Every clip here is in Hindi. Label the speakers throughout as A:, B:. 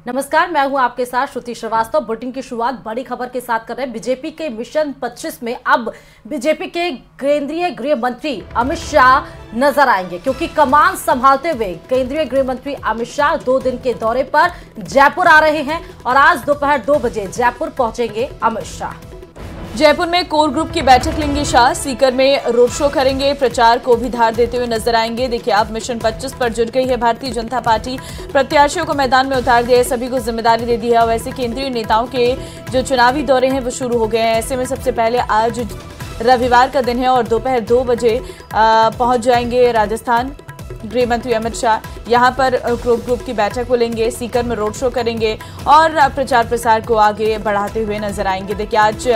A: नमस्कार, मैं हूं आपके साथ श्रुति श्रीवास्तव। बुलेटिन की शुरुआत बड़ी खबर के साथ कर रहे हैं। बीजेपी के मिशन 25 में अब बीजेपी के केंद्रीय गृह मंत्री अमित शाह नजर आएंगे, क्योंकि कमान संभालते हुए केंद्रीय गृह मंत्री अमित शाह 2 दिन के दौरे पर जयपुर आ रहे हैं और आज दोपहर 2 बजे जयपुर पहुंचेंगे अमित शाह।
B: जयपुर में कोर ग्रुप की बैठक लेंगे शाह, सीकर में रोड शो करेंगे, प्रचार को भी धार देते हुए नजर आएंगे। देखिए, अब मिशन 25 पर जुट गई है भारतीय जनता पार्टी। प्रत्याशियों को मैदान में उतार दिया है, सभी को जिम्मेदारी दे दी है। वैसे केंद्रीय नेताओं के जो चुनावी दौरे हैं वो शुरू हो गए हैं। ऐसे में सबसे पहले आज रविवार का दिन है और दोपहर 2 बजे पहुंच जाएंगे राजस्थान गृह मंत्री अमित शाह। यहां पर कोर ग्रुप की बैठक को लेंगे, सीकर में रोड शो करेंगे और प्रचार प्रसार को आगे बढ़ाते हुए नजर आएंगे। देखिए, आज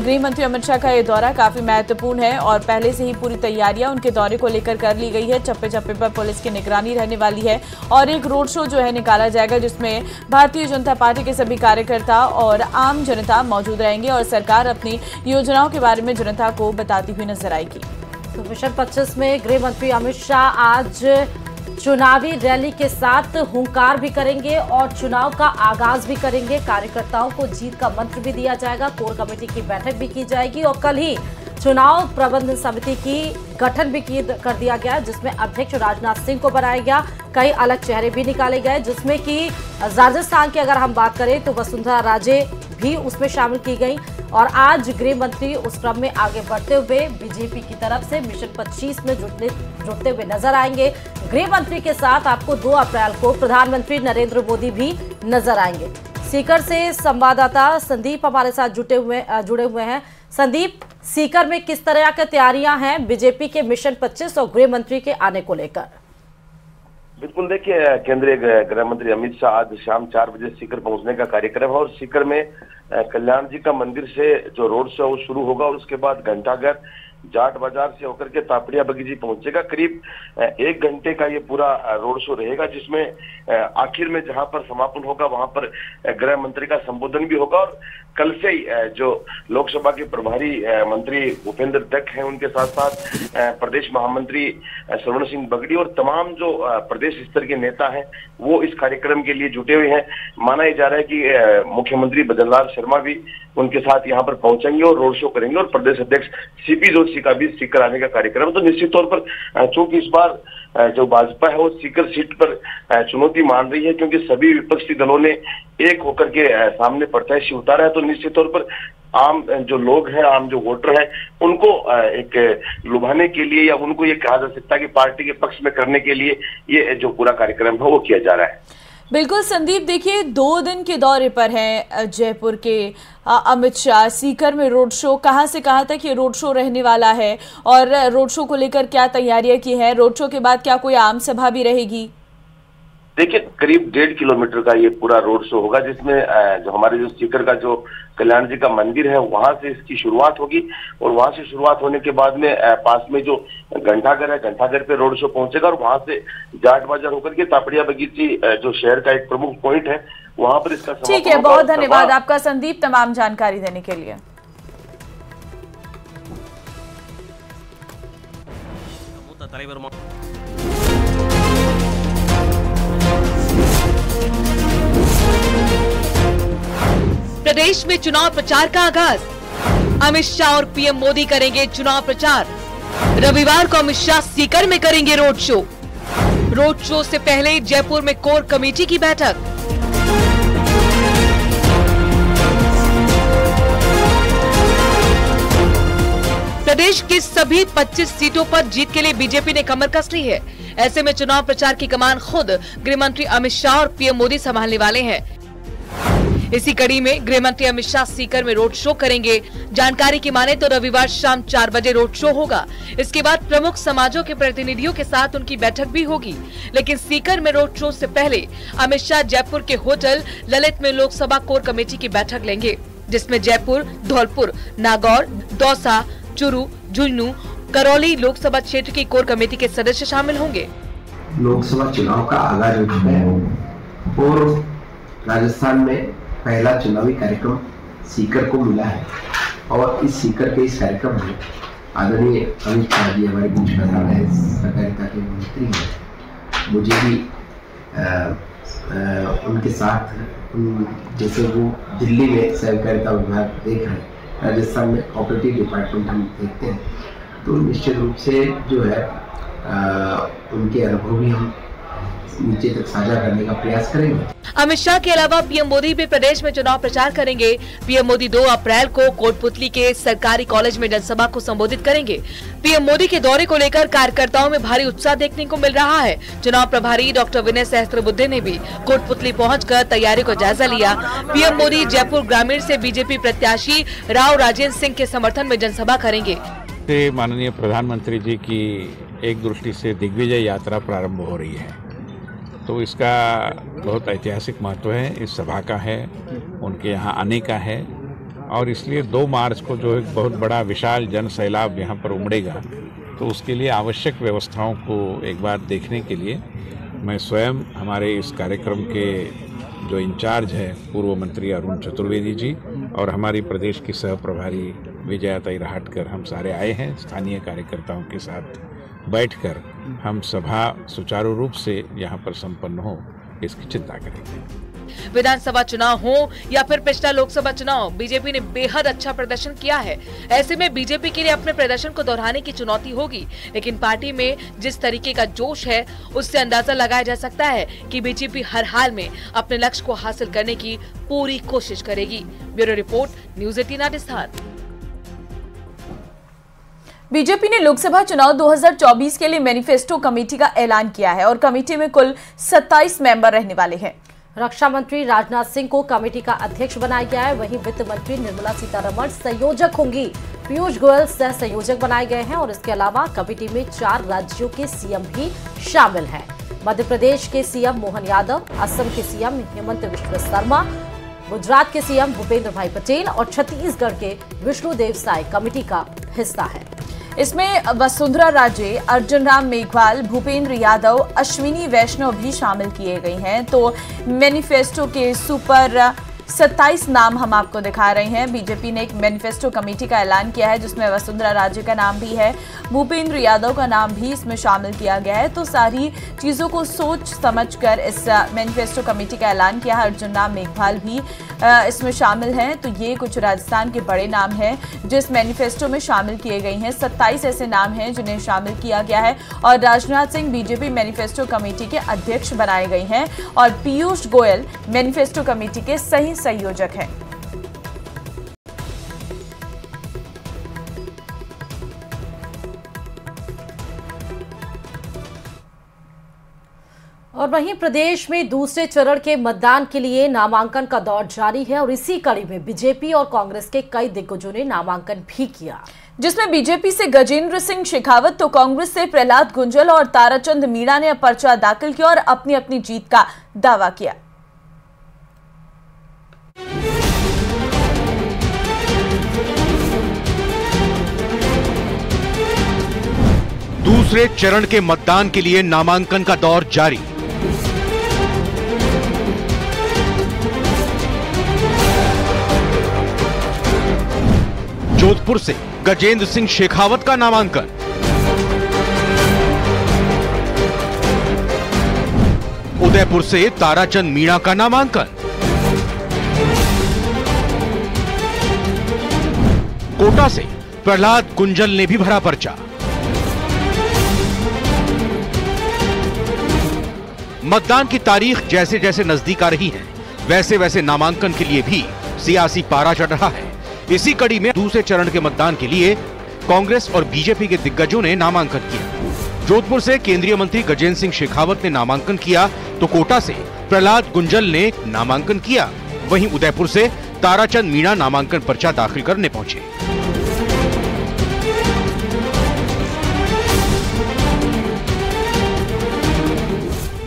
B: गृह मंत्री अमित शाह का ये दौरा काफी महत्वपूर्ण है और पहले से ही पूरी तैयारियां उनके दौरे को लेकर कर ली गई है। चप्पे चप्पे पर पुलिस की निगरानी रहने वाली है और एक रोड शो जो है निकाला जाएगा, जिसमें भारतीय जनता पार्टी के सभी कार्यकर्ता और आम जनता मौजूद रहेंगे और सरकार अपनी योजनाओं के बारे में जनता को बताती हुई नजर आएगी।
A: तो मिशन 25 में गृह मंत्री अमित शाह आज चुनावी रैली के साथ हुंकार भी करेंगे और चुनाव का आगाज भी करेंगे। कार्यकर्ताओं को जीत का मंत्र भी दिया जाएगा, कोर कमेटी की बैठक भी की जाएगी और कल ही चुनाव प्रबंधन समिति की गठन भी कर दिया गया, जिसमें अध्यक्ष राजनाथ सिंह को बनाया गया। कई अलग चेहरे भी निकाले गए, जिसमें कि राजस्थान की अगर हम बात करें तो वसुंधरा राजे भी उसमें शामिल की गई। और आज गृह मंत्री उस क्रम में आगे बढ़ते हुए बीजेपी की तरफ से मिशन 25 में जुटते हुए नजर आएंगे। गृह मंत्री के साथ आपको 2 अप्रैल को प्रधानमंत्री नरेंद्र मोदी भी नजर आएंगे। सीकर से संवाददाता संदीप हमारे साथ जुड़े हुए हैं। संदीप, सीकर में किस तरह की तैयारियां हैं बीजेपी के मिशन 25 और गृह मंत्री के आने को लेकर?
C: बिल्कुल, देखिए, केंद्रीय गृह मंत्री अमित शाह आज शाम 4 बजे सीकर पहुंचने का कार्यक्रम है और सीकर में कल्याण जी का मंदिर से जो रोड शो वो शुरू होगा और उसके बाद घंटाघर जाट बाजार से होकर के तापड़िया बगीची पहुंचेगा। करीब 1 घंटे का ये पूरा रोड शो रहेगा, जिसमें आखिर में जहां पर समापन होगा वहां पर गृह मंत्री का संबोधन भी होगा। और कल से ही जो लोकसभा के प्रभारी मंत्री भूपेंद्र दत्त हैं, उनके साथ साथ प्रदेश महामंत्री श्रवण सिंह बगड़ी और तमाम जो प्रदेश स्तर के नेता हैं वो इस कार्यक्रम के लिए जुटे हुए हैं। माना ही जा रहा है कि मुख्यमंत्री भजनलाल शर्मा भी उनके साथ यहाँ पर पहुंचेंगे और रोड शो करेंगे और प्रदेश अध्यक्ष सीपी जोशी का भी सीकर आने का कार्यक्रम। तो निश्चित तौर पर चूंकि इस बार जो भाजपा है वो सीकर सीट पर चुनौती मान रही है, क्योंकि सभी विपक्षी दलों ने एक होकर के सामने प्रत्याशी उतारा है, तो निश्चित तौर पर आम जो लोग हैं, आम जो वोटर हैं, उनको एक लुभाने के लिए या उनको ये कहा जा सकता है कि पार्टी के पक्ष में करने के लिए ये जो पूरा कार्यक्रम है वो किया जा रहा है।
B: बिल्कुल संदीप, देखिए 2 दिन के दौरे पर हैं जयपुर के अमित शाह। सीकर में रोड शो, कहां से कहां तक ये रोड शो रहने वाला है और रोड शो को लेकर क्या तैयारियां की है? रोड शो के बाद क्या कोई आम सभा भी रहेगी?
C: देखिए, करीब 1.5 किलोमीटर का ये पूरा रोड शो होगा, जिसमें जो हमारे जो सीकर का जो कल्याण जी का मंदिर है वहां से इसकी शुरुआत होगी और वहां से शुरुआत होने के बाद में पास में जो घंटाघर है, घंटाघर पे रोड शो पहुंचेगा और वहां से जाट बाजार होकर के तापड़िया बगीची जो शहर का एक प्रमुख पॉइंट है वहां पर इसका समापन।
B: ठीक है, बहुत धन्यवाद आपका संदीप तमाम जानकारी देने के लिए।
D: प्रदेश में चुनाव प्रचार का आगाज, अमित शाह और पीएम मोदी करेंगे चुनाव प्रचार। रविवार को अमित शाह सीकर में करेंगे रोड शो। रोड शो से पहले जयपुर में कोर कमेटी की बैठक। प्रदेश की सभी 25 सीटों पर जीत के लिए बीजेपी ने कमर कस ली है। ऐसे में चुनाव प्रचार की कमान खुद गृह मंत्री अमित शाह और पीएम मोदी संभालने वाले हैं। इसी कड़ी में गृह मंत्री अमित शाह सीकर में रोड शो करेंगे। जानकारी की माने तो रविवार शाम 4 बजे रोड शो होगा। इसके बाद प्रमुख समाजों के प्रतिनिधियों के साथ उनकी बैठक भी होगी। लेकिन सीकर में रोड शो से पहले अमित शाह जयपुर के होटल ललित में लोकसभा कोर कमेटी की बैठक लेंगे, जिसमें जयपुर, धौलपुर, नागौर, दौसा, चुरू, झुंझुनू, करौली लोकसभा क्षेत्र की कोर कमेटी के सदस्य शामिल होंगे।
E: लोकसभा चुनाव का आगाज हो चुका है और राजस्थान में पहला चुनावी कार्यक्रम सीकर को मिला है और इस सीकर के इस कार्यक्रम में आदरणीय अमित शाह जी हमारे बीच में सहकारिता के मंत्री हैं, मुझे भी उनके साथ जैसे वो दिल्ली में सहकारिता विभाग देख रहे हैं, राजस्थान में कोऑपरेटिव डिपार्टमेंट हम देखते हैं, तो निश्चित रूप से जो है उनके अनुभव भी हम नीचे तक साझा करने का प्रयास करेंगे।
D: अमित शाह के अलावा पीएम मोदी भी प्रदेश में चुनाव प्रचार करेंगे। पीएम मोदी 2 अप्रैल को कोटपुतली के सरकारी कॉलेज में जनसभा को संबोधित करेंगे। पीएम मोदी के दौरे को लेकर कार्यकर्ताओं में भारी उत्साह देखने को मिल रहा है। चुनाव प्रभारी डॉक्टर विनय सहस्त्रबुद्धे ने भी कोटपुतली पहुंचकर तैयारी को जायजा लिया। पीएम मोदी जयपुर ग्रामीण से बीजेपी प्रत्याशी राव राजेंद्र सिंह के समर्थन में जनसभा करेंगे।
F: माननीय प्रधानमंत्री जी की एक दृष्टि से दिग्विजय यात्रा प्रारंभ हो रही है, तो इसका बहुत ऐतिहासिक महत्व है। इस सभा का है, उनके यहाँ आने का है, और इसलिए 2 मार्च को जो एक बहुत बड़ा विशाल जन सैलाब यहाँ पर उमड़ेगा, तो उसके लिए आवश्यक व्यवस्थाओं को एक बार देखने के लिए मैं स्वयं हमारे इस कार्यक्रम के जो इंचार्ज है पूर्व मंत्री अरुण चतुर्वेदी जी और हमारी प्रदेश की सह प्रभारी विजया तैराहटकर, हम सारे आए हैं। स्थानीय कार्यकर्ताओं के साथ बैठकर हम सभा सुचारू रूप से यहाँ पर संपन्न हो, इसकी चिंता करेंगे।
D: विधानसभा चुनाव हो या फिर पिछला लोकसभा चुनाव, बीजेपी ने बेहद अच्छा प्रदर्शन किया है। ऐसे में बीजेपी के लिए अपने प्रदर्शन को दोहराने की चुनौती होगी, लेकिन पार्टी में जिस तरीके का जोश है उससे अंदाजा लगाया जा सकता है कि बीजेपी हर हाल में अपने लक्ष्य को हासिल करने की पूरी कोशिश करेगी। Bureau report, news 18 Rajasthan.
B: BJP ने लोकसभा चुनाव 2024 के लिए मैनिफेस्टो कमेटी का ऐलान किया है और कमेटी में कुल 27 मेंबर रहने वाले हैं।
A: रक्षा मंत्री राजनाथ सिंह को कमेटी का अध्यक्ष बनाया गया है। वहीं वित्त मंत्री निर्मला सीतारमण संयोजक होंगी। पीयूष गोयल सह संयोजक बनाए गए हैं और इसके अलावा कमेटी में 4 राज्यों के सीएम भी शामिल हैं। मध्य प्रदेश के सीएम मोहन यादव, असम के सीएम हेमंत बिस्वा शर्मा, गुजरात के सीएम भूपेंद्र भाई पटेल और छत्तीसगढ़ के विष्णुदेव साय कमेटी का हिस्सा है।
B: इसमें वसुंधरा राजे, अर्जुन राम मेघवाल, भूपेंद्र यादव, अश्विनी वैष्णव भी शामिल किए गए हैं। तो मैनिफेस्टो के सुपर 27 नाम हम आपको दिखा रहे हैं। बीजेपी ने एक मैनिफेस्टो कमेटी का ऐलान किया है जिसमें वसुंधरा राजे का नाम भी है, भूपेंद्र यादव का नाम भी इसमें शामिल किया गया है। तो सारी चीज़ों को सोच समझकर इस मैनिफेस्टो कमेटी का ऐलान किया है। अर्जुन राम मेघवाल भी इसमें शामिल हैं। तो ये कुछ राजस्थान के बड़े नाम हैं जो इस मैनिफेस्टो में शामिल किए गए हैं। 27 ऐसे नाम हैं जिन्हें शामिल किया गया है और Rajnath Singh BJP manifesto committee के अध्यक्ष बनाए गए हैं और पीयूष गोयल मैनिफेस्टो कमेटी के सही संयोजक हैं।
A: और वहीं प्रदेश में दूसरे चरण के मतदान के लिए नामांकन का दौर जारी है और इसी कड़ी में बीजेपी और कांग्रेस के कई दिग्गजों ने नामांकन भी किया,
B: जिसमें बीजेपी से गजेंद्र सिंह शेखावत तो कांग्रेस से प्रहलाद गुंजल और ताराचंद मीणा ने पर्चा दाखिल किया और अपनी अपनी जीत का दावा किया।
G: दूसरे चरण के मतदान के लिए नामांकन का दौर जारी। जोधपुर से गजेंद्र सिंह शेखावत का नामांकन, उदयपुर से ताराचंद मीणा का नामांकन, कोटा से प्रहलाद गुंजल ने भी भरा पर्चा। मतदान की तारीख जैसे जैसे नजदीक आ रही है वैसे वैसे नामांकन के लिए भी सियासी पारा चढ़ रहा है। इसी कड़ी में दूसरे चरण के मतदान के लिए कांग्रेस और बीजेपी के दिग्गजों ने नामांकन किया। जोधपुर से केंद्रीय मंत्री गजेंद्र सिंह शेखावत ने नामांकन किया तो कोटा से प्रहलाद गुंजल ने नामांकन किया। वहीं उदयपुर से ताराचंद मीणा नामांकन पर्चा दाखिल करने पहुंचे।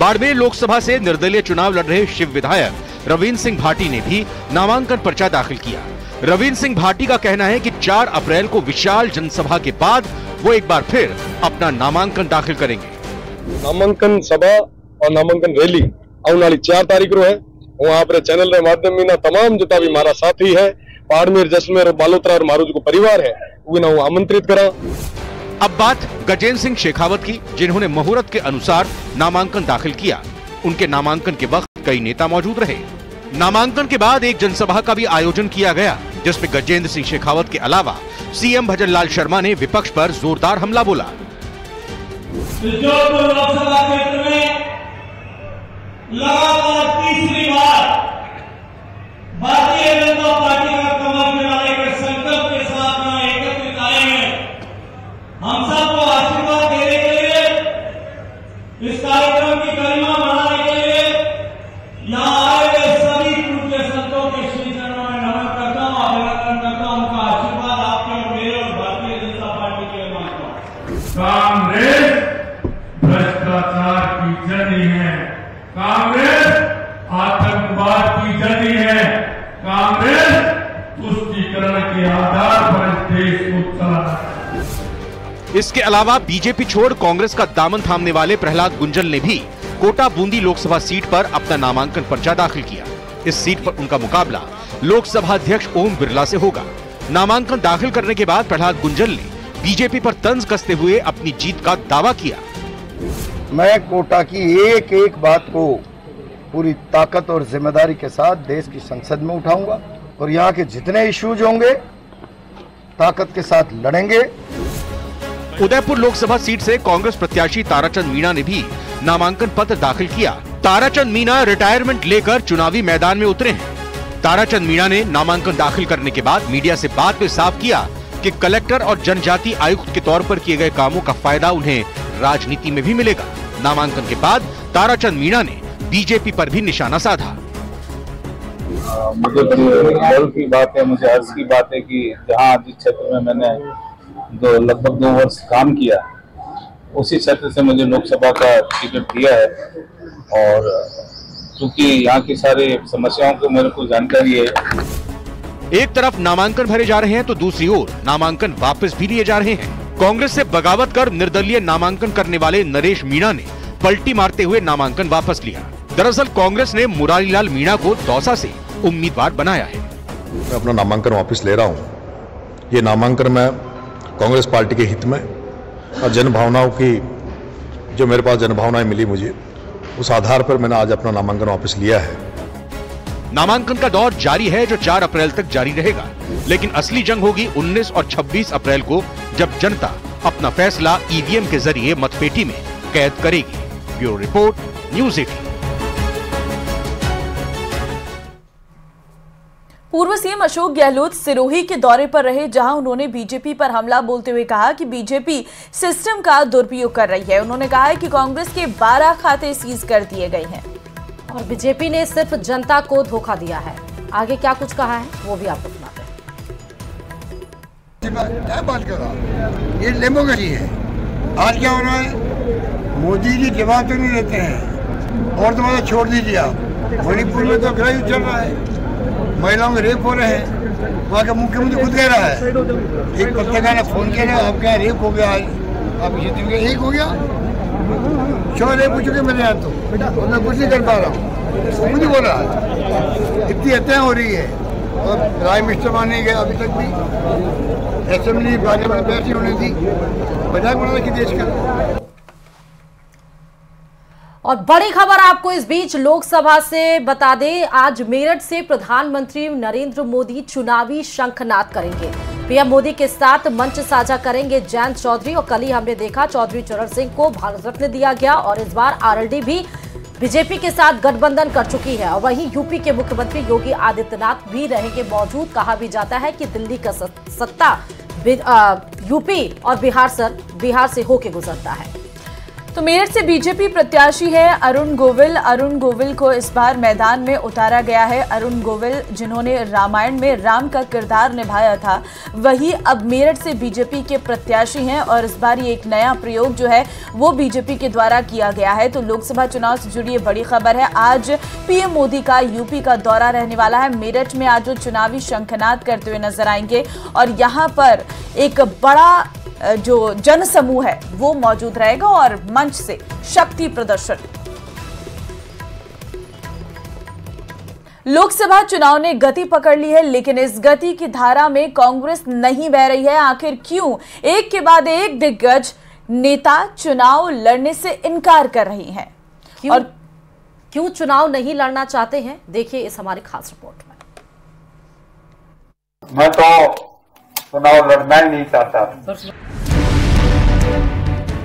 G: बाड़मेर लोकसभा से निर्दलीय चुनाव लड़ रहे शिव विधायक रविंद्र सिंह भाटी ने भी नामांकन पर्चा दाखिल किया। रविंद्र सिंह भाटी का कहना है कि 4 अप्रैल को विशाल जनसभा के बाद वो एक बार फिर अपना नामांकन दाखिल करेंगे।
H: नामांकन सभा और नामांकन रैली आने वाली 4 तारीख को है। वहाँ पर चैनल के माध्यम में तमाम जितना भी हमारा साथी है बाड़मेर, जैसलमेर और बालोतरा और मारू जो परिवार है वो आमंत्रित करा।
G: अब बात गजेंद्र सिंह शेखावत की, जिन्होंने मुहूर्त के अनुसार नामांकन दाखिल किया। उनके नामांकन के वक्त कई नेता मौजूद रहे। नामांकन के बाद एक जनसभा का भी आयोजन किया गया, जिसमें गजेंद्र सिंह शेखावत के अलावा सीएम भजनलाल शर्मा ने विपक्ष पर जोरदार हमला बोला।
I: लोकसभा क्षेत्र में लगातार तीसरी बार भारतीय जनता पार्टी का कमल गिराने के संकल्प के साथ यहाँ एकत्रित आए हैं। हम सबको आशीर्वाद देने के लिए, इस कार्यक्रम की गरिमा बढ़ाने के लिए यहाँ आए हुए सभी पूज्य संतों के श्री चरणों में नमन करता हूँ, अभिनंदन करता हूँ। उनका आशीर्वाद आपके और मेरे और भारतीय जनता पार्टी के लिए मांगता हूँ। कांग्रेस भ्रष्टाचार की जड़ी है, कांग्रेस आतंकवाद की जड़ी है, कांग्रेस तुष्टीकरण के आधार पर देश को चला रहा है।
G: इसके अलावा बीजेपी छोड़ कांग्रेस का दामन थामने वाले प्रहलाद गुंजल ने भी कोटा बूंदी लोकसभा सीट पर अपना नामांकन पर्चा दाखिल किया। इस सीट पर उनका मुकाबला लोकसभा अध्यक्ष ओम बिरला से होगा। नामांकन दाखिल करने के बाद प्रहलाद गुंजल ने बीजेपी पर तंज कसते हुए अपनी जीत का दावा किया।
J: मैं कोटा की एक एक बात को पूरी ताकत और जिम्मेदारी के साथ देश की संसद में उठाऊंगा और यहाँ के जितने इश्यूज होंगे ताकत के साथ लड़ेंगे।
G: उदयपुर लोकसभा सीट से कांग्रेस प्रत्याशी ताराचंद मीणा ने भी नामांकन पत्र दाखिल किया। ताराचंद मीणा रिटायरमेंट लेकर चुनावी मैदान में उतरे हैं। ताराचंद मीणा ने नामांकन दाखिल करने के बाद मीडिया से बात में साफ किया कि कलेक्टर और जनजाति आयुक्त के तौर पर किए गए कामों का फायदा उन्हें राजनीति में भी मिलेगा। नामांकन के बाद ताराचंद मीणा ने बीजेपी पर भी निशाना साधा।
K: मुझे गर्व की बात है, मुझे हर्ष की बात है कि जहां जिस क्षेत्र में मैंने लगभग 2 वर्ष काम किया, उसी क्षेत्र से मुझे लोकसभा का टिकट दिया है। और क्योंकि यहाँ की सारी समस्याओं को मेरे को जानकारी है।
G: एक तरफ नामांकन भरे जा रहे हैं तो दूसरी ओर नामांकन वापस भी लिए जा रहे हैं। कांग्रेस से बगावत कर निर्दलीय नामांकन करने वाले नरेश मीणा ने पलटी मारते हुए नामांकन वापस लिया। दरअसल कांग्रेस ने मुरारीलाल मीणा को दौसा से उम्मीदवार बनाया है।
L: मैं अपना नामांकन वापस ले रहा हूँ। ये नामांकन मैं कांग्रेस पार्टी के हित में और जनभावनाओं की जो मेरे पास जनभावनाएं मिली मुझे, उस आधार पर मैंने आज अपना नामांकन वापस लिया है।
G: नामांकन का दौर जारी है जो 4 अप्रैल तक जारी रहेगा, लेकिन असली जंग होगी 19 और 26 अप्रैल को, जब जनता अपना फैसला ईवीएम के जरिए मतपेटी में कैद करेगी। Bureau report, news 18।
B: पूर्व सीएम अशोक गहलोत सिरोही के दौरे पर रहे, जहां उन्होंने बीजेपी पर हमला बोलते हुए कहा कि बीजेपी सिस्टम का दुरुपयोग कर रही है। उन्होंने कहा है कि कांग्रेस के 12 खाते सीज कर दिए गए हैं
A: और बीजेपी ने सिर्फ जनता को धोखा दिया है। आगे क्या कुछ कहा है वो भी आपको सुनाते हैं।
J: क्या बात कर रहा, ये डेमोक्रेसी है। आज क्या हो रहा है, मोदी जी जवाब तो नहीं देते हैं और तुम्हारा छोड़ दीजिए आप। मणिपुर में तो गृह युद्ध चल रहा है, महिलाओं के रेप हो रहे हैं, वहाँ का मुख्यमंत्री खुद कह रहा है। एक पत्रकार ने फोन किया, आप क्या रेप हो गया, आप इसी दिन एक हो गया, 6 रेप हो चुके मेरे यहाँ, तो मैं कुछ नहीं कर पा रहा हूँ। मुझे बोल रहा है इतनी हत्याएं हो रही है और राय मिस्टर माने गए अभी तक भी। असेंबली पार्लियामेंट बैठ ही होने दी, मजाक बना कि देश का।
A: और बड़ी खबर आपको इस बीच लोकसभा से बता दें, आज मेरठ से प्रधानमंत्री नरेंद्र मोदी चुनावी शंखनाद करेंगे। पीएम मोदी के साथ मंच साझा करेंगे जयंत चौधरी। और कल ही हमने देखा चौधरी चरण सिंह को भारत रत्न दिया गया और इस बार आरएलडी भी बीजेपी के साथ गठबंधन कर चुकी है। और वहीं यूपी के मुख्यमंत्री योगी आदित्यनाथ भी रहेंगे मौजूद। कहा भी जाता है कि दिल्ली का सत्ता यूपी और बिहार से होके गुजरता है।
B: तो मेरठ से बीजेपी प्रत्याशी है अरुण गोविल। अरुण गोविल को इस बार मैदान में उतारा गया है। अरुण गोविल जिन्होंने रामायण में राम का किरदार निभाया था, वही अब मेरठ से बीजेपी के प्रत्याशी हैं और इस बार ये एक नया प्रयोग जो है वो बीजेपी के द्वारा किया गया है। तो लोकसभा चुनाव से जुड़ी ये बड़ी खबर है। आज पीएम मोदी का यूपी का दौरा रहने वाला है। मेरठ में आज वो चुनावी शंखनाद करते हुए नजर आएंगे और यहाँ पर एक बड़ा जो जनसमूह है वो मौजूद रहेगा और मंच से शक्ति प्रदर्शन। लोकसभा चुनाव ने गति पकड़ ली है, लेकिन इस गति की धारा में कांग्रेस नहीं बह रही है। आखिर क्यों? एक के बाद एक दिग्गज नेता चुनाव लड़ने से इनकार कर रही हैं। और
A: क्यों चुनाव नहीं लड़ना चाहते हैं, देखिए इस हमारी खास रिपोर्ट में।
M: मैं तो चुनाव लड़ना ही नहीं चाहता।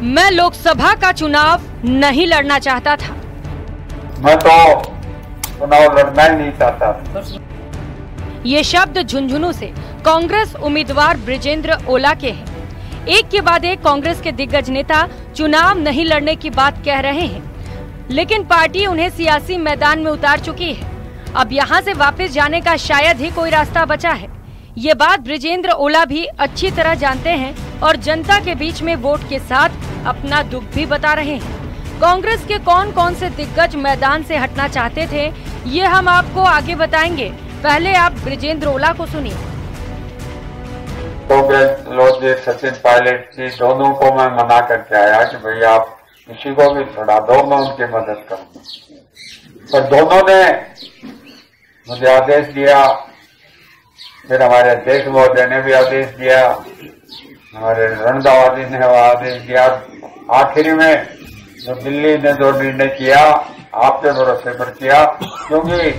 N: मैं लोकसभा का चुनाव नहीं लड़ना चाहता था।
M: मैं तो चुनाव लड़ना ही नहीं चाहता।
N: ये शब्द झुंझुनू से कांग्रेस उम्मीदवार बृजेंद्र ओला के हैं। एक के बाद एक कांग्रेस के दिग्गज नेता चुनाव नहीं लड़ने की बात कह रहे हैं, लेकिन पार्टी उन्हें सियासी मैदान में उतार चुकी है। अब यहां से वापस जाने का शायद ही कोई रास्ता बचा है। ये बात बृजेंद्र ओला भी अच्छी तरह जानते हैं और जनता के बीच में वोट के साथ अपना दुख भी बता रहे हैं। कांग्रेस के कौन कौन से दिग्गज मैदान से हटना चाहते थे, ये हम आपको आगे बताएंगे। पहले आप बृजेंद्र ओला को सुनिए।
M: लोकदेव सचिन पायलट जी दोनों को मैं मना करके आया कि भाई आप किसी को भी छोड़ा दो, मैं उनकी मदद करूंगा। पर दोनों ने मुझे आदेश दिया, फिर हमारे अध्यक्ष महोदय ने भी आदेश दिया, हमारे रणदावा जी ने आदेश दिया। आखिरी में जो दिल्ली ने जो निर्णय किया आपके भरोसे पर किया, क्योंकि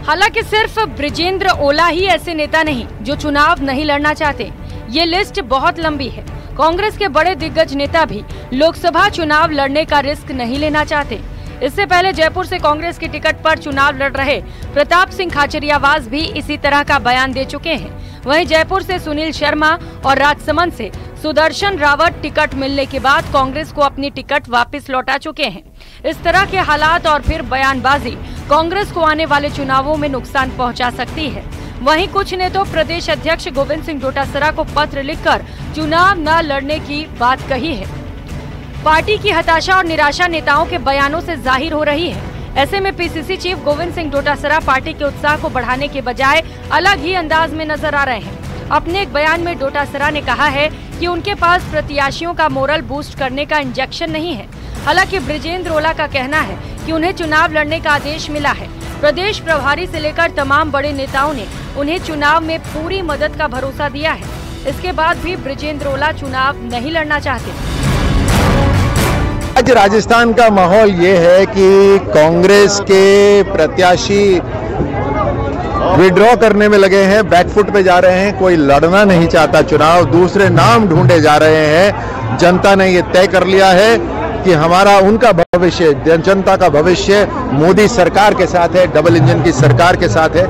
N: हालांकि सिर्फ बृजेंद्र ओला ही ऐसे नेता नहीं जो चुनाव नहीं लड़ना चाहते। ये लिस्ट बहुत लंबी है। कांग्रेस के बड़े दिग्गज नेता भी लोकसभा चुनाव लड़ने का रिस्क नहीं लेना चाहते। इससे पहले जयपुर से कांग्रेस की टिकट पर चुनाव लड़ रहे प्रताप सिंह खाचरियावास भी इसी तरह का बयान दे चुके हैं। वहीं जयपुर से सुनील शर्मा और राजसमंद से सुदर्शन रावत टिकट मिलने के बाद कांग्रेस को अपनी टिकट वापस लौटा चुके हैं। इस तरह के हालात और फिर बयानबाजी कांग्रेस को आने वाले चुनावों में नुकसान पहुंचा सकती है। वहीं कुछ ने तो प्रदेश अध्यक्ष गोविंद सिंह डोटासरा को पत्र लिखकर चुनाव न लड़ने की बात कही है। पार्टी की हताशा और निराशा नेताओं के बयानों से जाहिर हो रही है। ऐसे में PCC chief Govind Singh Dotasra party के उत्साह को बढ़ाने के बजाय अलग ही अंदाज में नजर आ रहे हैं। अपने एक बयान में डोटासरा ने कहा है कि उनके पास प्रत्याशियों का मोरल बूस्ट करने का इंजेक्शन नहीं है। हालांकि बृजेंद्र ओला का कहना है कि उन्हें चुनाव लड़ने का आदेश मिला है। प्रदेश प्रभारी से लेकर तमाम बड़े नेताओं ने उन्हें चुनाव में पूरी मदद का भरोसा दिया है। इसके बाद भी बृजेंद्र ओला चुनाव नहीं लड़ना चाहते।
O: आज राजस्थान का माहौल ये है कि कांग्रेस के प्रत्याशी विड्रॉ करने में लगे हैं, बैकफुट पे जा रहे हैं। कोई लड़ना नहीं चाहता चुनाव, दूसरे नाम ढूंढे जा रहे हैं। जनता ने ये तय कर लिया है कि हमारा उनका भविष्य, जनता का भविष्य मोदी सरकार के साथ है, डबल इंजन की सरकार के साथ है।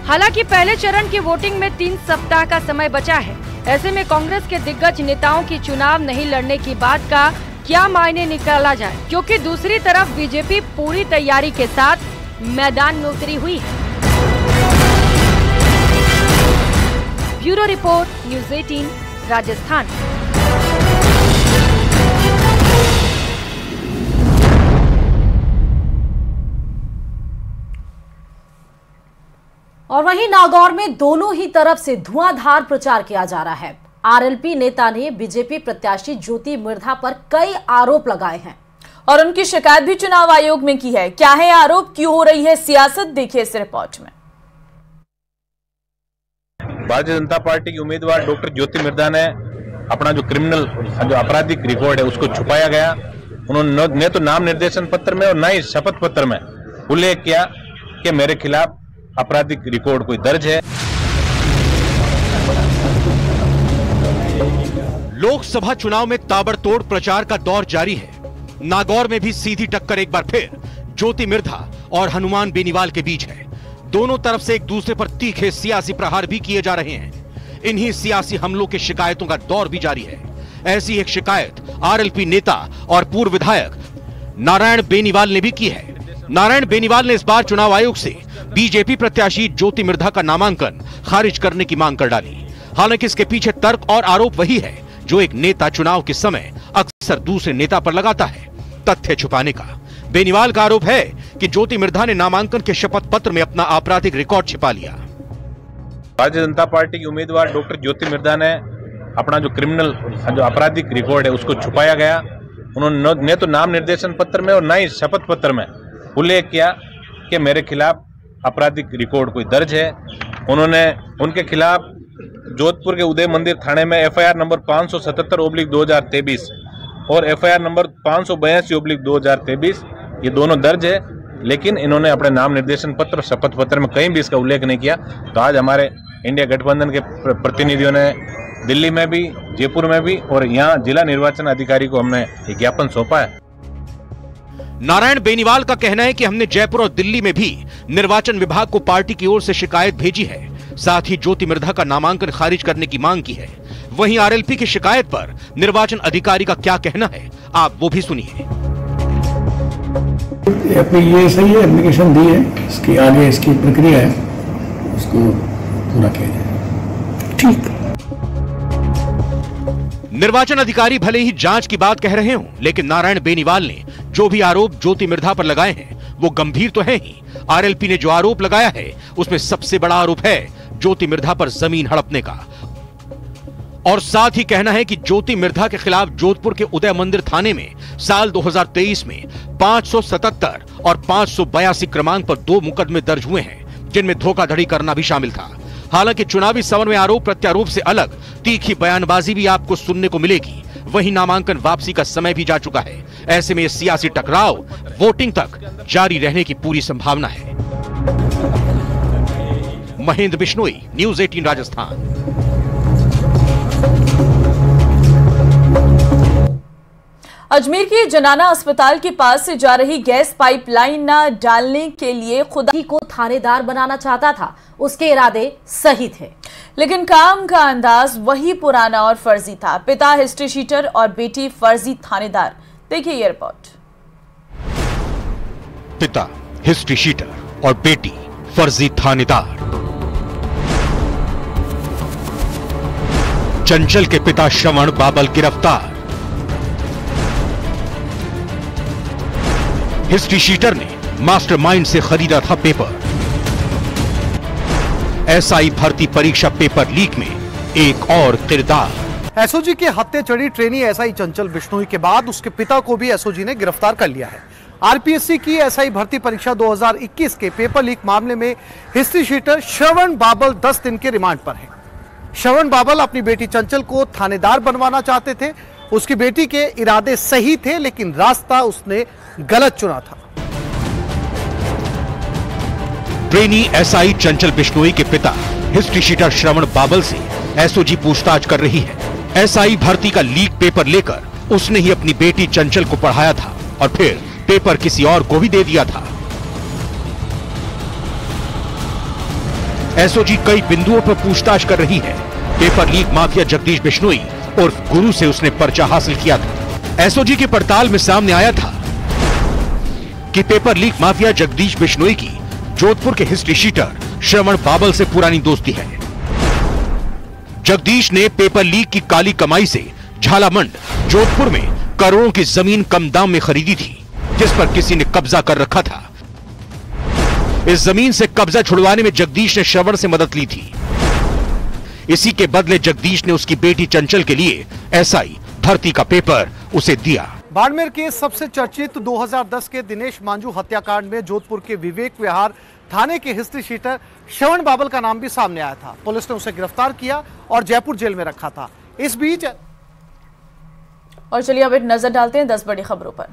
N: हालांकि पहले चरण की वोटिंग में 3 सप्ताह का समय बचा है। ऐसे में कांग्रेस के दिग्गज नेताओं की चुनाव नहीं लड़ने की बात का क्या मायने निकाला जाए, क्योंकि दूसरी तरफ बीजेपी पूरी तैयारी के साथ मैदान में उतरी हुई है। Bureau report, news 18, Rajasthan.
A: और वहीं नागौर में दोनों ही तरफ से धुआंधार प्रचार किया जा रहा है। आरएलपी नेता ने बीजेपी प्रत्याशी ज्योति मिर्धा पर कई आरोप लगाए हैं
B: और उनकी शिकायत भी चुनाव आयोग में की है। क्या है आरोप, क्यों हो रही है सियासत, देखिए इस रिपोर्ट में।
P: भारतीय जनता पार्टी की उम्मीदवार डॉक्टर ज्योति मिर्धा ने अपना जो क्रिमिनल जो आपराधिक रिकॉर्ड है उसको छुपाया गया। उन्होंने न तो नाम निर्देशन पत्र में और न ही शपथ पत्र में उल्लेख किया कि मेरे खिलाफ आपराधिक रिकॉर्ड कोई दर्ज है।
G: लोकसभा चुनाव में ताबड़तोड़ प्रचार का दौर जारी है। नागौर में भी सीधी टक्कर एक बार फिर ज्योति मिर्धा और हनुमान बेनीवाल के बीच है। दोनों तरफ से एक दूसरे पर तीखे सियासी प्रहार भी किए जा रहे हैं। इन्हीं सियासी हमलों के शिकायतों का दौर भी जारी है। ऐसी एक शिकायत आरएलपी नेता और पूर्व विधायक नारायण बेनीवाल ने भी की है। नारायण बेनीवाल ने इस बार चुनाव आयोग से बीजेपी प्रत्याशी ज्योति मिर्धा का नामांकन खारिज करने की मांग कर डाली। हालांकि इसके पीछे तर्क और आरोप वही है जो एक नेता चुनाव के समय अक्सर दूसरे नेता पर लगाता है, तथ्य छुपाने का। बेनीवाल का आरोप है कि ज्योति मिर्धा ने नामांकन के शपथ पत्र में अपना आपराधिक रिकॉर्ड छिपा लिया।
P: भारतीय जनता पार्टी की उम्मीदवार डॉक्टर ज्योति मिर्धा ने अपना जो क्रिमिनल जो आपराधिक रिकॉर्ड है उसको छुपाया गया। उन्होंने न तो नाम निर्देशन पत्र में और न ही शपथ पत्र में उल्लेख किया कि मेरे खिलाफ आपराधिक रिकॉर्ड कोई दर्ज है। उन्होंने उनके खिलाफ जोधपुर के उदय मंदिर थाने में एफआईआर नंबर 577/2023 और FIR नंबर 582/2023 ये दोनों दर्ज है, लेकिन इन्होंने अपने नाम निर्देशन पत्र, शपथ पत्र में कहीं भी इसका उल्लेख नहीं किया। तो आज हमारे इंडिया गठबंधन के प्रतिनिधियों ने दिल्ली में भी, जयपुर में भी और यहाँ जिला निर्वाचन अधिकारी को हमने एक ज्ञापन सौंपा है।
G: नारायण बेनीवाल का कहना है कि हमने जयपुर और दिल्ली में भी निर्वाचन विभाग को पार्टी की ओर से शिकायत भेजी है, साथ ही ज्योति मिर्धा का नामांकन खारिज करने की मांग की है। वहीं RLP की शिकायत पर निर्वाचन अधिकारी का क्या कहना है, आप वो भी सुनिए।
Q: ये सही है, एप्लीकेशन दी है, इसकी आगे इसकी प्रक्रिया है, उसको पूरा किया जाए। ठीक।
G: निर्वाचन अधिकारी भले ही जांच की बात कह रहे हों, लेकिन नारायण बेनीवाल ने जो भी आरोप ज्योति मिर्धा पर लगाए हैं वो गंभीर तो है ही। RLP ने जो आरोप लगाया है उसमें सबसे बड़ा आरोप है ज्योति मिर्धा पर जमीन हड़पने का। और साथ ही कहना है कि ज्योति मिर्धा के खिलाफ जोधपुर के उदय मंदिर थाने में साल 2023 में 577 और 582 क्रमांक पर 2 मुकदमे दर्ज हुए हैं, जिनमें धोखाधड़ी करना भी शामिल था। हालांकि चुनावी सवन में आरोप प्रत्यारोप से अलग तीखी बयानबाजी भी आपको सुनने को मिलेगी। वहीं नामांकन वापसी का समय भी जा चुका है। ऐसे में सियासी टकराव वोटिंग तक जारी रहने की पूरी संभावना है। महेंद्र बिश्नोई, न्यूज़ 18 राजस्थान।
B: अजमेर के जनाना अस्पताल के पास से जा रही गैस पाइपलाइन न डालने के लिए खुदा
A: को थानेदार बनाना चाहता था। उसके इरादे सही थे,
B: लेकिन काम का अंदाज वही पुराना और फर्जी था। पिता हिस्ट्री शीटर और बेटी फर्जी थानेदार। देखिए ये रिपोर्ट।
G: पिता हिस्ट्री शीटर और बेटी फर्जी थानेदार। चंचल के पिता श्रवण बाबल गिरफ्तार। हिस्ट्री शीटर ने मास्टरमाइंड से खरीदा था पेपर। SI भर्ती परीक्षा पेपर लीक में एक और किरदार।
R: एसओजी के हत्या चढ़ी ट्रेनी SI चंचल बिश्नोई के बाद उसके पिता को भी एसओजी ने गिरफ्तार कर लिया है। RPSC की SI भर्ती परीक्षा 2021 के पेपर लीक मामले में हिस्ट्री शीटर श्रवण बाबल 10 दिन के रिमांड पर है। श्रवण बाबल अपनी बेटी चंचल को थानेदार बनवाना चाहते थे। उसकी बेटी के इरादे सही थे, लेकिन रास्ता उसने गलत चुना था।
G: ट्रेनी SI चंचल बिश्नोई के पिता हिस्ट्री शीटर श्रवण बाबल से एसओजी पूछताछ कर रही है। SI भर्ती का लीक पेपर लेकर उसने ही अपनी बेटी चंचल को पढ़ाया था और फिर पेपर किसी और को भी दे दिया था। एसओजी कई बिंदुओं पर पूछताछ कर रही है। Paper leak mafia Jagdish Bishnoi और गुरु से उसने पर्चा हासिल किया था। एसओजी की पड़ताल में सामने आया था कि paper leak mafia Jagdish Bishnoi की जोधपुर के हिस्ट्री शीटर श्रवण बाबल से पुरानी दोस्ती है। जगदीश ने पेपर लीक की काली कमाई से झालामंड जोधपुर में करोड़ों की जमीन कम दाम में खरीदी थी, जिस पर किसी ने कब्जा कर रखा था। इस जमीन से कब्जा छुड़वाने में जगदीश ने श्रवण से मदद ली थी। इसी के बदले जगदीश ने उसकी बेटी चंचल के लिए SI भर्ती का पेपर उसे दिया।
R: बाड़मेर के सबसे चर्चित 2010 के दिनेश मांझू हत्याकांड में जोधपुर के विवेक विहार थाने के हिस्ट्री शीटर श्रवण बाबल का नाम भी सामने आया था। पुलिस ने उसे गिरफ्तार किया और जयपुर जेल में रखा था। इस बीच
B: और चलिए अब एक नजर डालते हैं 10 बड़ी खबरों पर।